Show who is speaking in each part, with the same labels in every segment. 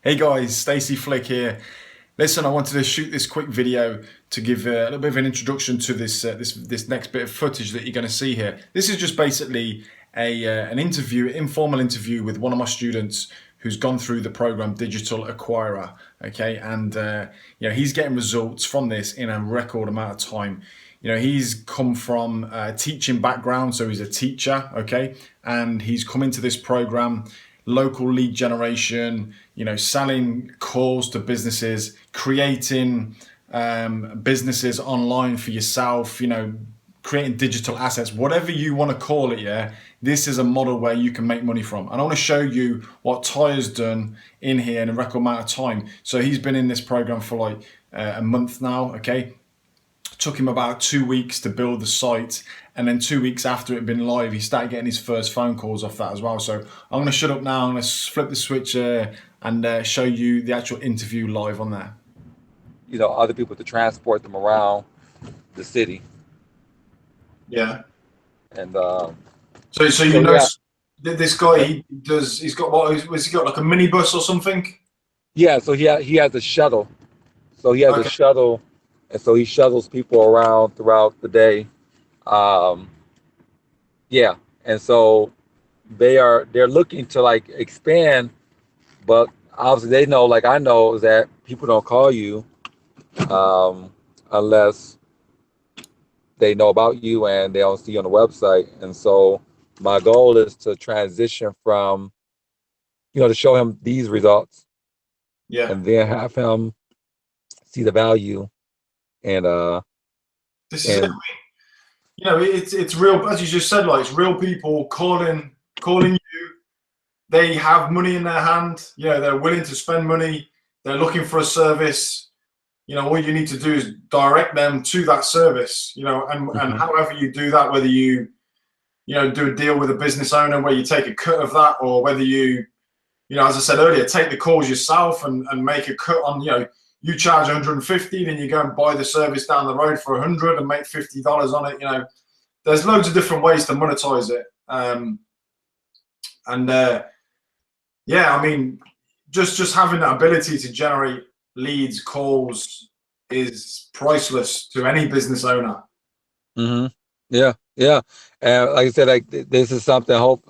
Speaker 1: Hey guys, Stacy Flick here. Listen, I wanted to shoot this quick video to give a little bit of an introduction to this next bit of footage that you're going to see here. This is just basically an interview, informal interview with one of my students who's gone through the program Digital Acquirer. Okay, and he's getting results from this in a record amount of time. He's come from a teaching background, so he's a teacher. Okay, and he's come into this program, local lead generation, selling calls to businesses, creating businesses online for yourself, creating digital assets, whatever you want to call it. Yeah, this is a model where you can make money from. And I want to show you what Tyre's done in here in a record amount of time. So he's been in this program for like a month now. Okay, took him about 2 weeks to build the site, and then 2 weeks after it had been live, he started getting his first phone calls off that as well. So I'm going to shut up now. I'm going to flip the switch and show you the actual interview live on there.
Speaker 2: Other people to transport them around the city.
Speaker 1: Yeah.
Speaker 2: And
Speaker 1: So
Speaker 2: yeah,
Speaker 1: this guy, he's got what? Was he got like a minibus or something?
Speaker 2: yeah. So he has a shuttle. So he has a
Speaker 1: Okay.
Speaker 2: shuttle, and so he shuttles people around throughout the day. Um, yeah, and so they're looking to like expand, but obviously they know, like I know, that people don't call you unless they know about you and they don't see you on the website. And so my goal is to transition from, to show him these results
Speaker 1: Yeah.
Speaker 2: and then have him see the value and
Speaker 1: This is it.
Speaker 2: and
Speaker 1: It's real, as you just said, like it's real people calling you. They have money in their hand. They're willing to spend money. They're looking for a service. All you need to do is direct them to that service. And
Speaker 2: Mhm.
Speaker 1: however you do that, whether you do a deal with a business owner where you take a cut of that, or whether as I said earlier, take the calls yourself and make a cut on, you charge 150, then you go and buy the service down the road for 100 and make $50 on it. There's loads of different ways to monetize it. And yeah, I mean, just having that ability to generate leads, calls is priceless to any business owner.
Speaker 2: Mhm. Yeah, yeah. And like I said, like this is something. Hope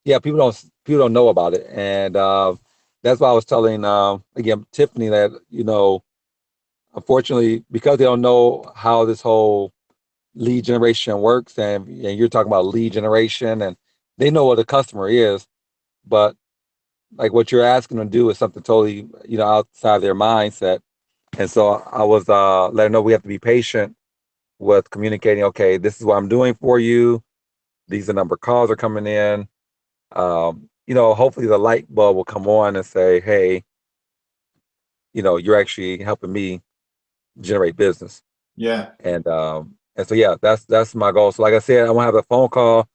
Speaker 2: yeah, people don't know about it, and that's why I was telling again Tiffany that unfortunately, because they don't know how this whole lead generation works, and you're talking about lead generation, and they know what a customer is, but like what you're asking them to do is something totally outside their mindset. And so I was letting them know we have to be patient with communicating. Okay, this is what I'm doing for you. These are the number of calls are coming in. Hopefully the light bulb will come on and say, hey, you're actually helping me generate business.
Speaker 1: Yeah,
Speaker 2: And so yeah, that's my goal. So like I said, I'm gonna have a phone call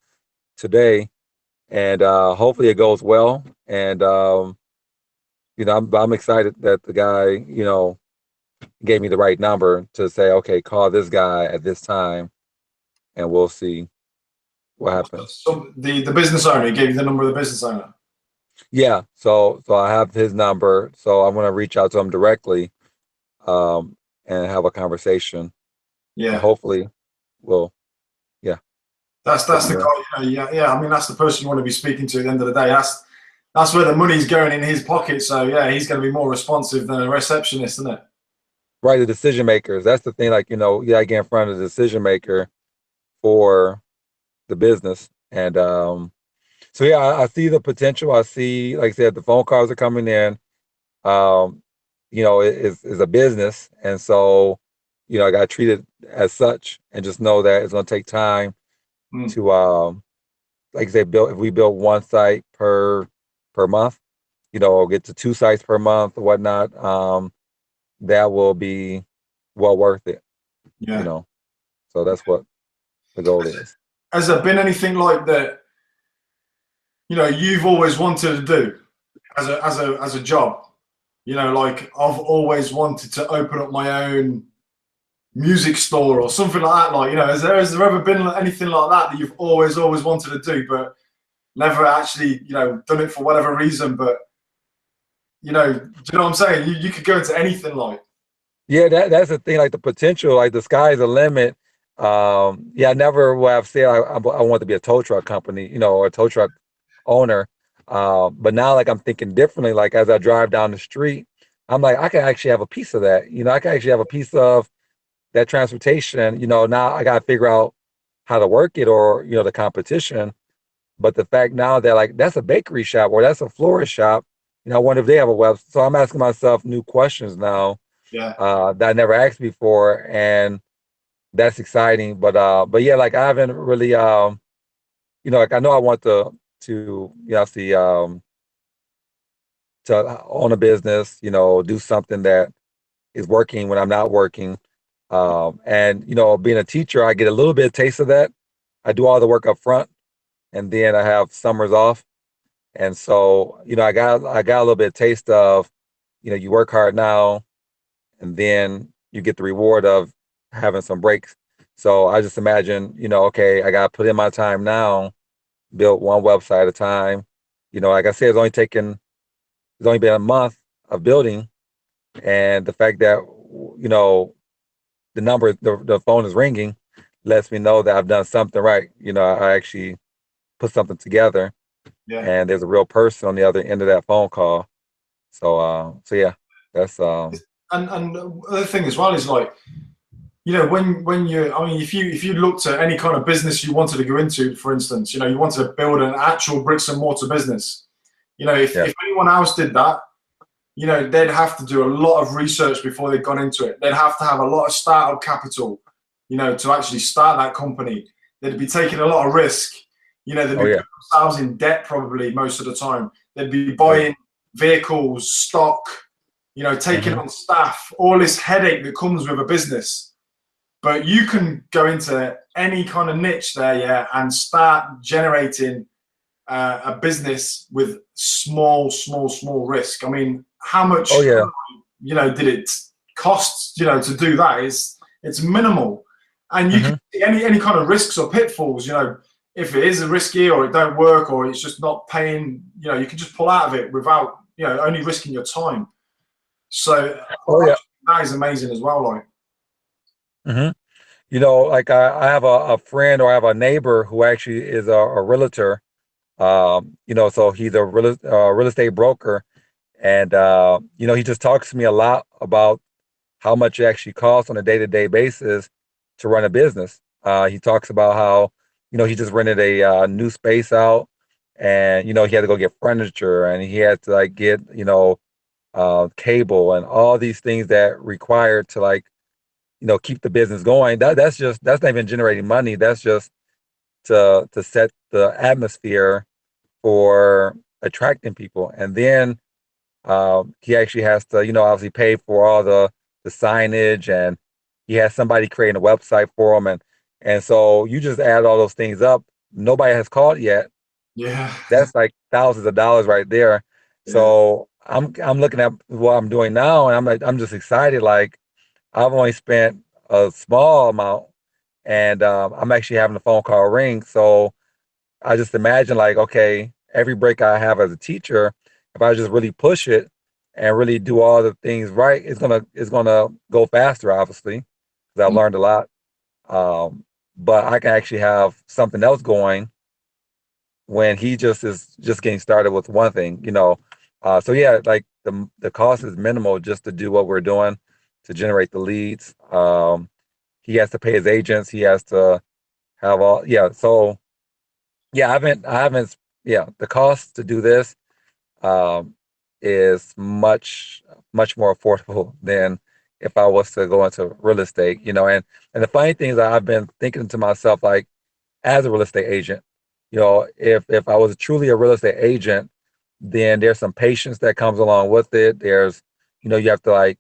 Speaker 2: today, and hopefully it goes well. And I'm excited that the guy gave me the right number to say, okay, call this guy at this time, and we'll see what happens.
Speaker 1: so the business owner, he gave you the number of the business owner.
Speaker 2: Yeah, so I have his number, so I'm gonna reach out to him directly, and have a conversation, and
Speaker 1: Yeah,
Speaker 2: hopefully we'll yeah go
Speaker 1: that's
Speaker 2: from
Speaker 1: the
Speaker 2: there.
Speaker 1: guy. Yeah. I mean, that's the person you want to be speaking to at the end of the day. That's where the money's going in his pocket. So yeah, he's going to be more responsive than a receptionist, isn't it?
Speaker 2: Right, the decision makers. That's the thing. Like you gotta get in front of the decision maker for the business, and so yeah, I see the potential. I see, like I said, the phone calls are coming in. Um, it is a business, and so I got to treat it as such, and just know that it's going to take time
Speaker 1: Mm,
Speaker 2: to, like I said, build. If we build one site per month, or get to two sites per month or whatnot, that will be well worth it. You
Speaker 1: yeah.
Speaker 2: know, so that's what the goal is.
Speaker 1: Has there been anything like that? You've always wanted to do as a job. Like I've always wanted to open up my own music store or something like that. Like, has there ever been anything like that you've always wanted to do, but never actually, done it for whatever reason? But Do you know what I'm saying? You could go into anything like.
Speaker 2: Yeah, that's the thing. Like the potential, like the sky's the limit. Yeah, I never would have said I want to be a tow truck company, or a tow truck owner. But now, like I'm thinking differently. Like as I drive down the street, I'm like, I can actually have a piece of that. I can actually have a piece of that transportation. Now I got to figure out how to work it, or the competition. But the fact now that like that's a bakery shop or that's a florist shop, I wonder if they have a web. So I'm asking myself new questions now
Speaker 1: Yeah,
Speaker 2: that I never asked before, and that's exciting. But yeah, like I haven't really, like I know I want to see to own a business, do something that is working when I'm not working. And being a teacher, I get a little bit of taste of that. I do all the work up front, and then I have summers off. And so, I got a little bit of taste of, you work hard now, and then you get the reward of having some breaks. So I just imagine, okay, I got to put in my time now, build one website at a time. Like I said, it's only been a month of building, and the fact that the phone is ringing lets me know that I've done something right. I actually put something together,
Speaker 1: yeah.
Speaker 2: and there's a real person on the other end of that phone call. So yeah, that's
Speaker 1: And the other thing as well is like, when you, I mean, if you looked at any kind of business you wanted to go into, for instance, you wanted to build an actual bricks and mortar business,
Speaker 2: yeah,
Speaker 1: if anyone else did that, they'd have to do a lot of research before they'd gone into it. They'd have to have a lot of startup capital, to actually start that company. They'd be taking a lot of risk. They'd
Speaker 2: oh
Speaker 1: be
Speaker 2: yeah,
Speaker 1: putting themselves in debt probably most of the time. They'd be
Speaker 2: oh yeah,
Speaker 1: buying vehicles, stock, taking
Speaker 2: hmm
Speaker 1: on staff, all this headache that comes with a business. But you can go into any kind of niche there, yeah, and start generating a business with small risk. I mean, how
Speaker 2: oh
Speaker 1: much,
Speaker 2: yeah,
Speaker 1: did it cost, to do that? It's minimal, and you can
Speaker 2: hmm
Speaker 1: see any kind of risks or pitfalls. If it is risky or it don't work or it's just not paying, you can just pull out of it without, only risking your time. So
Speaker 2: oh yeah.
Speaker 1: that is amazing as well. Like,
Speaker 2: hmm like I have a friend, or I have a neighbor who actually is a realtor. So he's a real estate broker, and he just talks to me a lot about how much it actually costs on a day-to-day basis to run a business. He talks about how, he just rented a new space out, and he had to go get furniture, and he had to like get cable and all these things that required to like keep the business going. That's not even generating money. That's just to set the atmosphere for attracting people. And then he actually has to, obviously pay for all the signage, and he has somebody creating a website for him. And so you just add all those things up. Nobody has called yet.
Speaker 1: yeah,
Speaker 2: That's like thousands of dollars right there.
Speaker 1: yeah,
Speaker 2: So I'm looking at what I'm doing now, and I'm just excited. Like I've only spent a small amount, and I'm actually having the phone call ring. So I just imagine like, okay, every break I have as a teacher, if I just really push it and really do all the things right, it's gonna go faster, obviously, because I've learned a lot. Um, but I can actually have something else going when he just is just getting started with one thing. So yeah, like the cost is minimal just to do what we're doing to generate the leads. He has to pay his agents. He has to have all, yeah. So yeah, I haven't, yeah, the cost to do this um, is much more affordable than if I was to go into real estate. And the funny thing is that I've been thinking to myself, like, as a real estate agent, if I was truly a real estate agent, then there's some patience that comes along with it. There's, you have to like,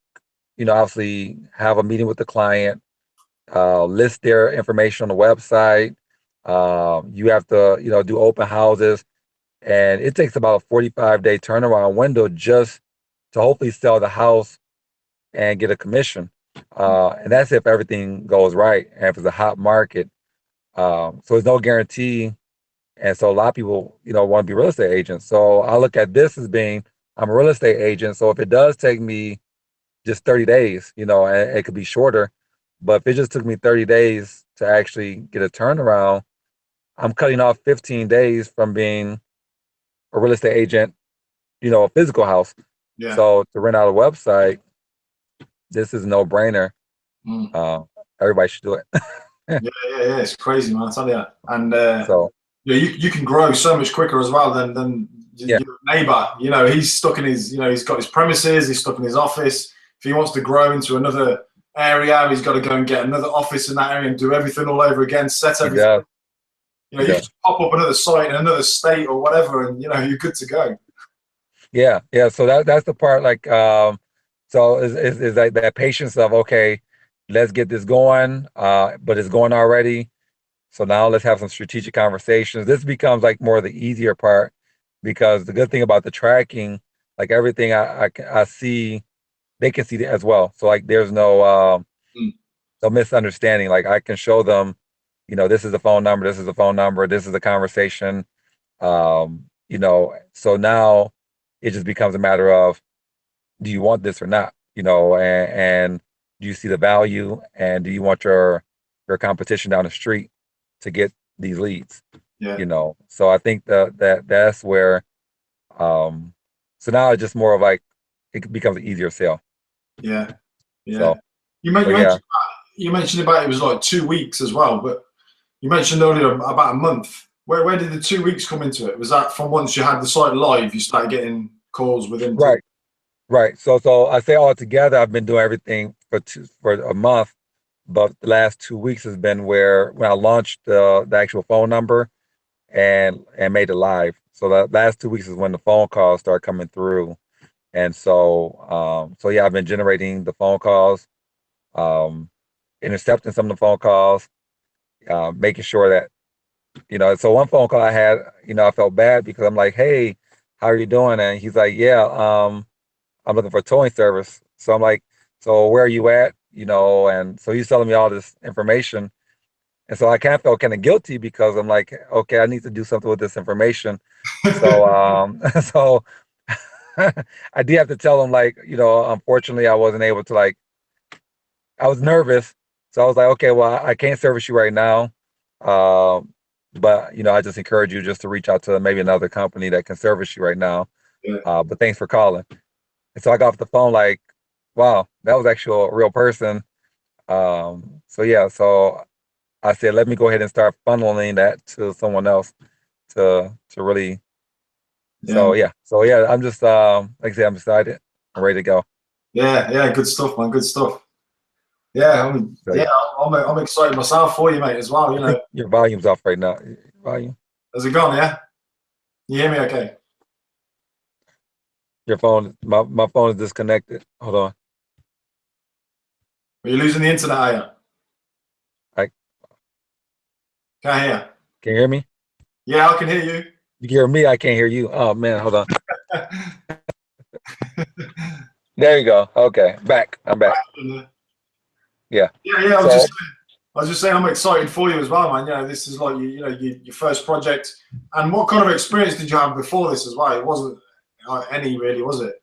Speaker 2: obviously have a meeting with the client, list their information on the website. You have to, do open houses, and it takes about a 45-day turnaround window just to hopefully sell the house and get a commission. And that's if everything goes right and if it's a hot market. So there's no guarantee. And so a lot of people, want to be real estate agents. So I look at this as being I'm a real estate agent, so if it does take me just 30 days, and it could be shorter, but if it just took me 30 days to actually get a turnaround, I'm cutting off 15 days from being a real estate agent, a physical house.
Speaker 1: Yeah.
Speaker 2: So to rent out a website, this is a no-brainer.
Speaker 1: Mm.
Speaker 2: Uh, Everybody should do it.
Speaker 1: Yeah. It's crazy, man. I tell you. And
Speaker 2: So
Speaker 1: yeah, you can grow so much quicker as well than
Speaker 2: yeah,
Speaker 1: your neighbor. He's stuck in his, he's got his premises, he's stuck in his office. If he wants to grow into another area, he's got to go and get another office in that area and do everything all over again, set
Speaker 2: he
Speaker 1: everything.
Speaker 2: does.
Speaker 1: You can just pop up another site in another state or whatever, and you're good to go.
Speaker 2: Yeah. So that's the part, like, so is like that patience of, okay, let's get this going, but it's going already. So now let's have some strategic conversations. This becomes like more of the easier part, because the good thing about the tracking, like everything I see, they can see it as well. So like there's
Speaker 1: Mm.
Speaker 2: no misunderstanding. Like I can show them, this is the phone number, this is the phone number, this is the conversation. So now it just becomes a matter of, do you want this or not? And do you see the value, and do you want your competition down the street to get these leads?
Speaker 1: Yeah.
Speaker 2: So I think that's where, so now it's just more of like, it becomes an easier sale.
Speaker 1: Yeah.
Speaker 2: So,
Speaker 1: You
Speaker 2: so yeah.
Speaker 1: mentioned you mentioned about it was like 2 weeks as well, but you mentioned earlier about a month. Where did the 2 weeks come into it? Was that from once you had the site live, you started getting calls within 2 weeks?
Speaker 2: Right. Right. So I say all together, I've been doing everything for a month, but the last 2 weeks has been where when I launched the actual phone number and made it live. So the last 2 weeks is when the phone calls start coming through. And so yeah, I've been generating the phone calls, um, intercepting some of the phone calls, making sure that, so one phone call I had, I felt bad because I'm like, hey, how are you doing? And he's like, yeah, I'm looking for a towing service. So I'm like, so where are you at? And so he's telling me all this information. And so I kind of felt kind of guilty because I'm like, okay, I need to do something with this information. So, so I did have to tell him, like, unfortunately I wasn't able to, like, I was nervous. So I was like, okay, well, I can't service you right now. Um, but, I just encourage you just to reach out to maybe another company that can service you right now.
Speaker 1: Yeah.
Speaker 2: But thanks for calling. And so I got off the phone like, wow, that was actually a real person. So yeah, so I said, let me go ahead and start funneling that to someone else to really.
Speaker 1: Yeah.
Speaker 2: So yeah, I'm just like I said, I'm excited. I'm ready to go.
Speaker 1: Yeah. Good stuff, man. Good stuff. Yeah.
Speaker 2: So
Speaker 1: Yeah.
Speaker 2: yeah,
Speaker 1: I'm excited myself for you, mate, as well.
Speaker 2: I think your volume's off right now. Volume.
Speaker 1: Has it gone? Yeah. You hear me? Okay.
Speaker 2: Your phone, my phone is disconnected. Hold on.
Speaker 1: Are you losing the internet? Are you?
Speaker 2: I
Speaker 1: Can't hear.
Speaker 2: Can you hear me?
Speaker 1: Yeah, I can hear you.
Speaker 2: You can hear me. I can't hear you. Oh man, hold on. There you go. Okay, back. I'm back. Yeah.
Speaker 1: Yeah.
Speaker 2: So
Speaker 1: I was just saying, I'm excited for you as well, man. This is like your first project. And what kind of experience did you have before this as well? It wasn't any really, was it?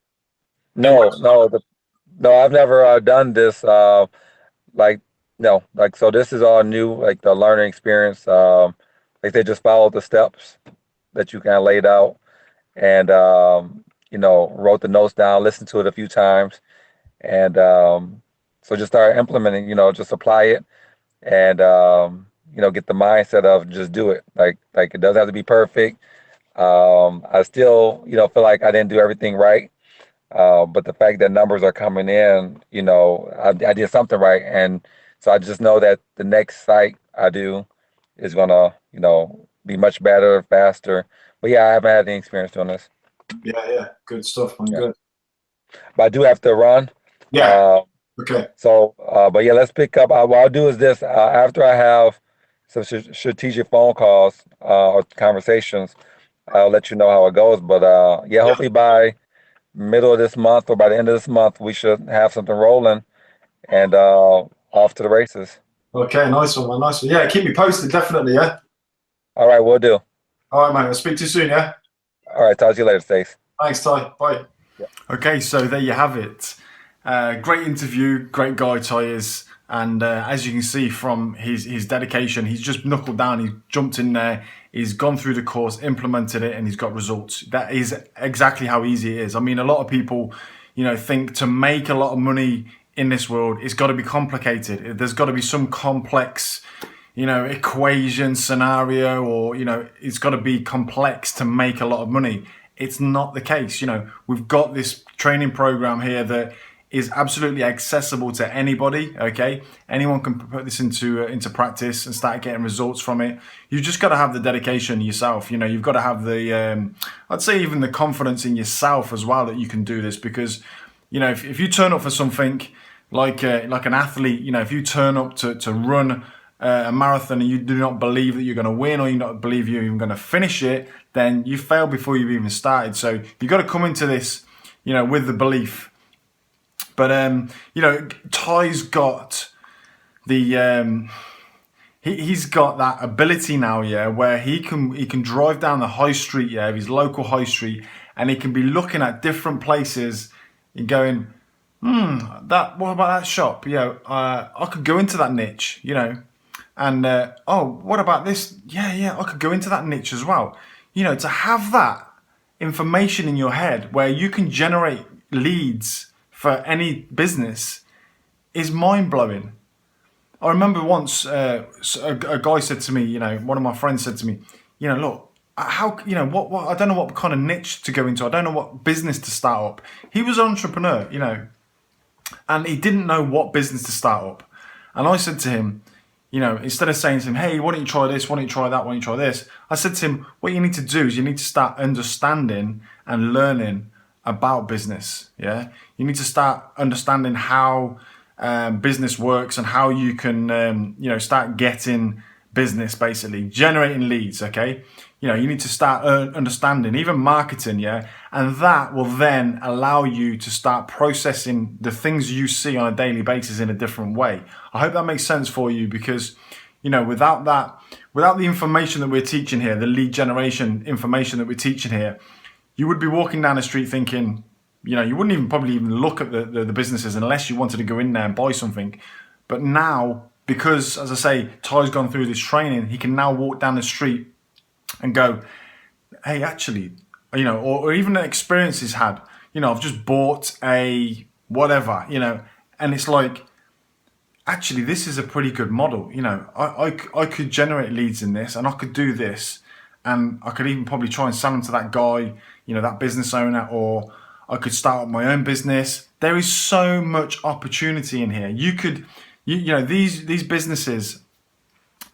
Speaker 1: Any
Speaker 2: no, no, no. I've never done this. Like no, like so. This is all new. Like the learning experience. Like they just followed the steps that you kind of laid out, and wrote the notes down, listened to it a few times, and so just start implementing. Just apply it, and get the mindset of just do it. Like it doesn't have to be perfect. I still, feel like I didn't do everything right. But the fact that numbers are coming in, I did something right. And so I just know that the next site I do is gonna, be much better, faster. But yeah, I haven't had any experience doing this.
Speaker 1: Yeah. Good stuff, man.
Speaker 2: Yeah.
Speaker 1: Good.
Speaker 2: But I do have to run.
Speaker 1: Yeah.
Speaker 2: Uh,
Speaker 1: Okay.
Speaker 2: but yeah, let's pick up. What I'll do is this, after I have some strategic phone calls, or conversations, I'll let you know how it goes. But yeah,
Speaker 1: Yeah.
Speaker 2: hopefully by middle of this month or by the end of this month, we should have something rolling and off to the races.
Speaker 1: Okay. Nice one, man. Nice one. Yeah. Keep me posted, definitely. Yeah.
Speaker 2: All right, we'll do.
Speaker 1: All right, mate. I'll speak to you soon. Yeah.
Speaker 2: All right, talk to you later, Stace.
Speaker 1: Thanks, Ty. Bye. Okay, so there you have it. Great interview, great guy Ty is, and as you can see from his dedication, he's just knuckled down. He's jumped in there. He's gone through the course, implemented it, and he's got results. That is exactly how easy it is. I mean, a lot of people, think to make a lot of money in this world, it's got to be complicated. There's got to be some complex, equation, scenario, or it's got to be complex to make a lot of money. It's not the case. We've got this training program here that is absolutely accessible to anybody. Okay, anyone can put this into practice and start getting results from it. You just got to have the dedication yourself. You've got to have the I'd say even the confidence in yourself as well that you can do this, because if you turn up for something like an athlete, if you turn up to run a marathon and you do not believe that you're going to win, or you don't believe you're even going to finish it, then you failed before you've even started. So you've got to come into this, with the belief. But Ty's got the he's got that ability now, where he can drive down the high street, of his local high street, and he can be looking at different places and going, what about that shop? I could go into that niche, and what about this? Yeah, I could go into that niche as well. To have that information in your head where you can generate leads for any business is mind-blowing. I remember once a guy said to me, one of my friends said to me, look, how, what I don't know what kind of niche to go into. I don't know what business to start up. He was an entrepreneur, and he didn't know what business to start up. And I said to him, instead of saying to him, hey, why don't you try this? Why don't you try that? Why don't you try this? I said to him, what you need to do is you need to start understanding and learning about business. Yeah. You need to start understanding how business works and how you can, start getting business, basically generating leads. Okay. You need to start understanding even marketing. Yeah. And that will then allow you to start processing the things you see on a daily basis in a different way. I hope that makes sense for you, because, without the information that we're teaching here, the lead generation information that we're teaching here, you would be walking down the street thinking, you wouldn't probably even look at the businesses unless you wanted to go in there and buy something. But now, because, as I say, Ty's gone through this training, he can now walk down the street and go, hey, actually, or even an experience he's had, I've just bought a whatever, and it's like, actually, this is a pretty good model. I could generate leads in this, and I could do this, and I could even probably try and sell them to that guy, that business owner, or I could start up my own business. There is so much opportunity in here. You could, these businesses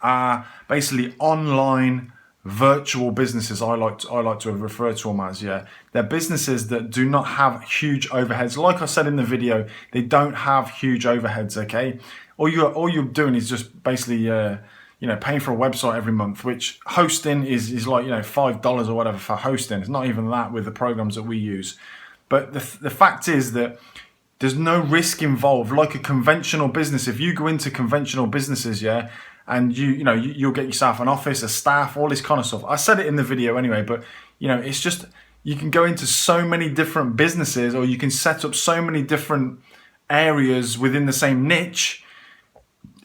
Speaker 1: are basically online virtual businesses. I like to refer to them as, they're businesses that do not have huge overheads. Like I said in the video, they don't have huge overheads. Okay, all you're doing is just basically paying for a website every month, which hosting is like $5 or whatever for hosting. It's not even that with the programs that we use. But the fact is that there's no risk involved like a conventional business. If you go into conventional businesses, and you'll get yourself an office, a staff, all this kind of stuff. I said it in the video anyway, but it's just, you can go into so many different businesses, or you can set up so many different areas within the same niche.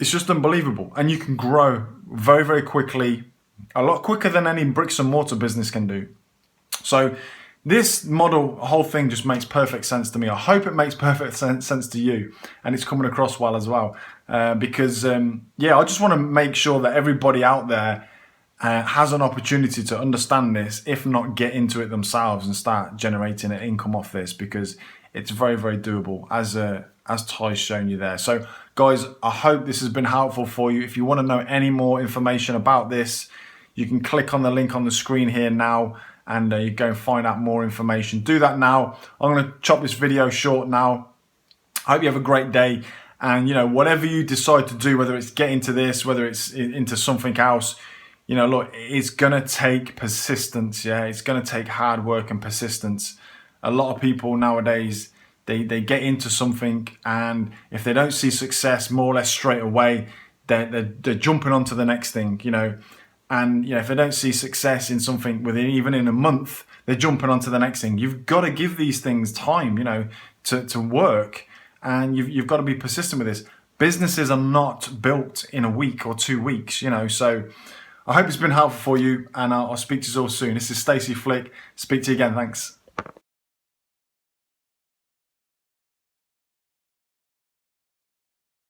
Speaker 1: It's just unbelievable. And you can grow very, very quickly, a lot quicker than any bricks and mortar business can do. So this model, whole thing just makes perfect sense to me. I hope it makes perfect sense to you, and it's coming across well as well. Because I just want to make sure that everybody out there has an opportunity to understand this, if not get into it themselves and start generating an income off this, because it's very, very doable, as Ty's shown you there. So guys, I hope this has been helpful for you. If you want to know any more information about this, you can click on the link on the screen here now, and you go and find out more information. Do that now. I'm going to chop this video short now. I hope you have a great day. And, whatever you decide to do, whether it's get into this, whether it's into something else, look, it's going to take persistence. Yeah, it's going to take hard work and persistence. A lot of people nowadays, they get into something, and if they don't see success more or less straight away, they're jumping onto the next thing, And you know, if they don't see success in something within even in a month, they're jumping onto the next thing. You've got to give these things time, you know, to work, and you've got to be persistent with this. Businesses are not built in a week or 2 weeks, you know. So I hope it's been helpful for you, and I'll speak to you all soon. This is Stacy Flick. Speak to you again. Thanks.